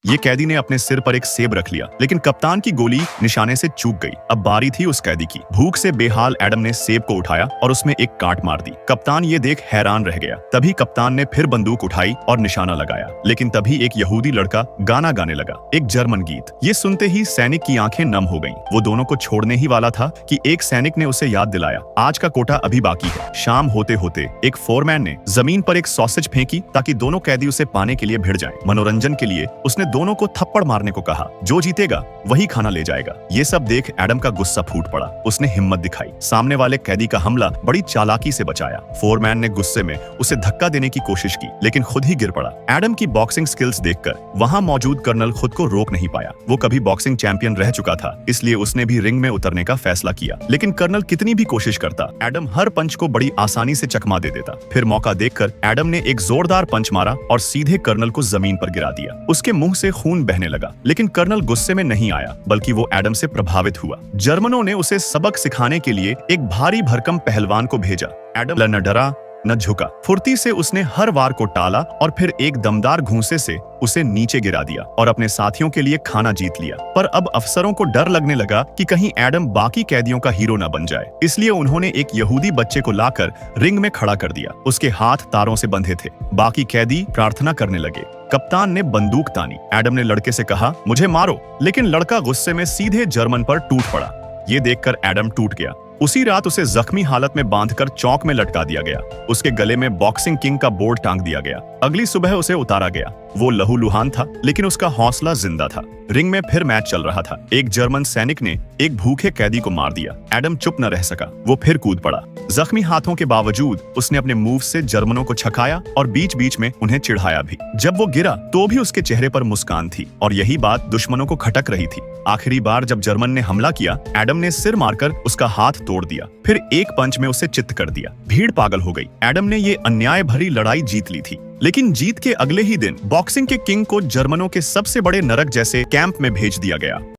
ये कैदी ने अपने सिर पर एक सेब रख लिया, लेकिन कप्तान की गोली निशाने से चूक गई। अब बारी थी उस कैदी की। भूख से बेहाल एडम ने सेब को उठाया और उसमें एक काट मार दी। कप्तान ये देख हैरान रह गया। तभी कप्तान ने फिर बंदूक उठाई और निशाना लगाया, लेकिन तभी एक यहूदी लड़का गाना गाने लगा, एक जर्मन गीत। ये सुनते ही सैनिक की आंखें नम हो गईं। वो दोनों को छोड़ने ही वाला था कि एक सैनिक ने उसे याद दिलाया, आज का कोटा अभी बाकी है। शाम होते होते एक फोरमैन ने जमीन पर एक सॉसेज फेंकी ताकि दोनों कैदी उसे पाने के लिए भिड़ जाएं। मनोरंजन के लिए उसने दोनों को थप्पड़ मारने को कहा। जो जीतेगा वही खाना ले जाएगा। ये सब देख एडम का गुस्सा फूट पड़ा। उसने हिम्मत दिखाई, सामने वाले कैदी का हमला बड़ी चालाकी से बचाया। फोरमैन ने गुस्से में उसे धक्का देने की कोशिश की, लेकिन खुद ही गिर पड़ा। एडम की बॉक्सिंग स्किल्स देखकर वहां मौजूद कर्नल खुद को रोक नहीं पाया। वो कभी बॉक्सिंग चैंपियन रह चुका था, इसलिए उसने भी रिंग में उतरने का फैसला किया। लेकिन कर्नल कितनी भी कोशिश करता, एडम हर पंच को बड़ी आसानी से चकमा दे देता। फिर मौका देखकर एडम ने एक जोरदार पंच मारा और सीधे कर्नल को जमीन पर गिरा दिया। उसके मुंह से खून बहने लगा, लेकिन कर्नल गुस्से में नहीं आया, बल्कि वो एडम से प्रभावित हुआ। जर्मनों ने उसे सबक सिखाने के लिए एक भारी भरकम पहलवान को भेजा। एडम न डरा न झुका। फुर्ती से उसने हर वार को टाला और फिर एक दमदार घूंसे से उसे नीचे गिरा दिया और अपने साथियों के लिए खाना जीत लिया। पर अब अफसरों को डर लगने लगा कि कहीं एडम बाकी कैदियों का हीरो न बन जाए, इसलिए उन्होंने एक यहूदी बच्चे को लाकर रिंग में खड़ा कर दिया। उसके हाथ तारों से बंधे थे। बाकी कैदी प्रार्थना करने लगे। कप्तान ने बंदूक तानी। एडम ने लड़के से कहा, मुझे मारो, लेकिन लड़का गुस्से में सीधे जर्मन पर टूट पड़ा। ये देखकर एडम टूट गया। उसी रात उसे जख्मी हालत में बांधकर चौक में लटका दिया गया। उसके गले में बॉक्सिंग किंग का बोर्ड टांग दिया गया। अगली सुबह उसे उतारा गया। वो लहूलुहान था, लेकिन उसका हौसला जिंदा था। रिंग में फिर मैच चल रहा था। एक जर्मन सैनिक ने एक भूखे कैदी को मार दिया। एडम चुप न रह सका। वो फिर कूद पड़ा। जख्मी हाथों के बावजूद उसने अपने मूव से जर्मनों को छकाया और बीच बीच में उन्हें चिढ़ाया भी। जब वो गिरा तो भी उसके चेहरे पर मुस्कान थी, और यही बात दुश्मनों को खटक रही थी। आखिरी बार जब जर्मन ने हमला किया, एडम ने सिर मारकर उसका हाथ तोड़ दिया, फिर एक पंच में उसे चित्त कर दिया। भीड़ पागल हो गई। एडम ने ये अन्याय भरी लड़ाई जीत ली थी। लेकिन जीत के अगले ही दिन बॉक्सिंग के किंग को जर्मनों के सबसे बड़े नरक जैसे कैंप में भेज दिया गया।